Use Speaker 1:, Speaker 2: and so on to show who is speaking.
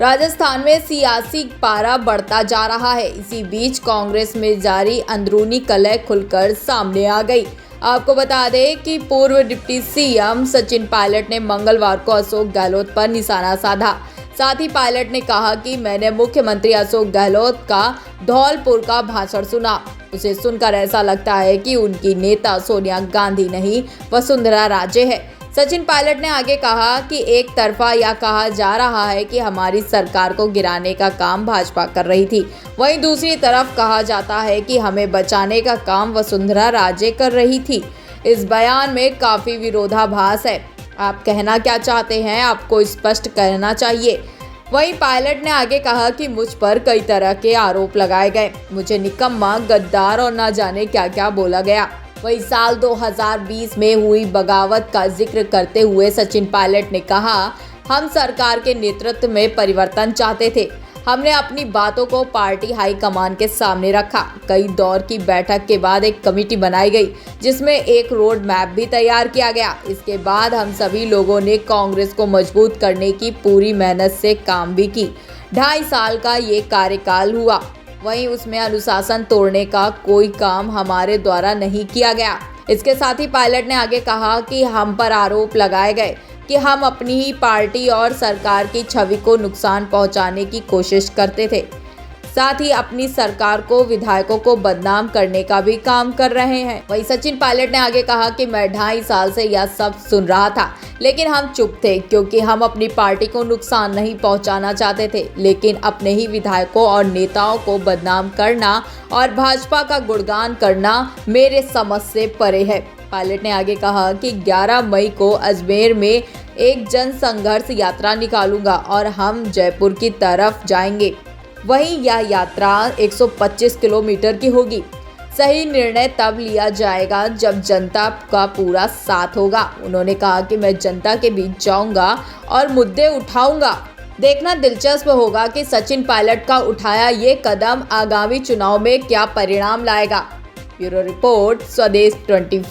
Speaker 1: राजस्थान में सियासी पारा बढ़ता जा रहा है। इसी बीच कांग्रेस में जारी अंदरूनी कलह खुलकर सामने आ गई। आपको बता दें कि पूर्व डिप्टी सीएम सचिन पायलट ने मंगलवार को अशोक गहलोत पर निशाना साधा। साथ ही पायलट ने कहा कि मैंने मुख्यमंत्री अशोक गहलोत का धौलपुर का भाषण सुना। उसे सुनकर ऐसा लगता है कि उनकी नेता सोनिया गांधी नहीं, वसुंधरा राजे है। सचिन पायलट ने आगे कहा कि एक तरफा यह कहा जा रहा है कि हमारी सरकार को गिराने का काम भाजपा कर रही थी, वहीं दूसरी तरफ कहा जाता है कि हमें बचाने का काम वसुंधरा राजे कर रही थी। इस बयान में काफी विरोधाभास है। आप कहना क्या चाहते हैं, आपको स्पष्ट कहना चाहिए। वहीं पायलट ने आगे कहा कि मुझ पर कई तरह के आरोप लगाए गए, मुझे निकम्मा, गद्दार और न जाने क्या क्या बोला गया। वही साल 2020 में हुई बगावत का जिक्र करते हुए सचिन पायलट ने कहा, हम सरकार के नेतृत्व में परिवर्तन चाहते थे। हमने अपनी बातों को पार्टी हाईकमान के सामने रखा। कई दौर की बैठक के बाद एक कमेटी बनाई गई जिसमें एक रोड मैप भी तैयार किया गया। इसके बाद हम सभी लोगों ने कांग्रेस को मजबूत करने की पूरी मेहनत से काम भी की। 2.5 साल का ये कार्यकाल हुआ, वहीं उसमें अनुशासन तोड़ने का कोई काम हमारे द्वारा नहीं किया गया। इसके साथ ही पायलट ने आगे कहा कि हम पर आरोप लगाए गए कि हम अपनी ही पार्टी और सरकार की छवि को नुकसान पहुंचाने की कोशिश करते थे। साथ ही अपनी सरकार को, विधायकों को बदनाम करने का भी काम कर रहे हैं। वहीं सचिन पायलट ने आगे कहा कि मैं 2.5 साल से यह सब सुन रहा था, लेकिन हम चुप थे क्योंकि हम अपनी पार्टी को नुकसान नहीं पहुंचाना चाहते थे। लेकिन अपने ही विधायकों और नेताओं को बदनाम करना और भाजपा का गुणगान करना मेरे समझ से परे है। पायलट ने आगे कहा कि 11 मई को अजमेर में एक जन संघर्ष यात्रा निकालूंगा और हम जयपुर की तरफ जाएंगे। वहीं यह यात्रा 125 किलोमीटर की होगी। सही निर्णय तब लिया जाएगा जब जनता का पूरा साथ होगा। उन्होंने कहा कि मैं जनता के बीच जाऊंगा और मुद्दे उठाऊंगा। देखना दिलचस्प होगा कि सचिन पायलट का उठाया ये कदम आगामी चुनाव में क्या परिणाम लाएगा। ब्यूरो रिपोर्ट, स्वदेश 24।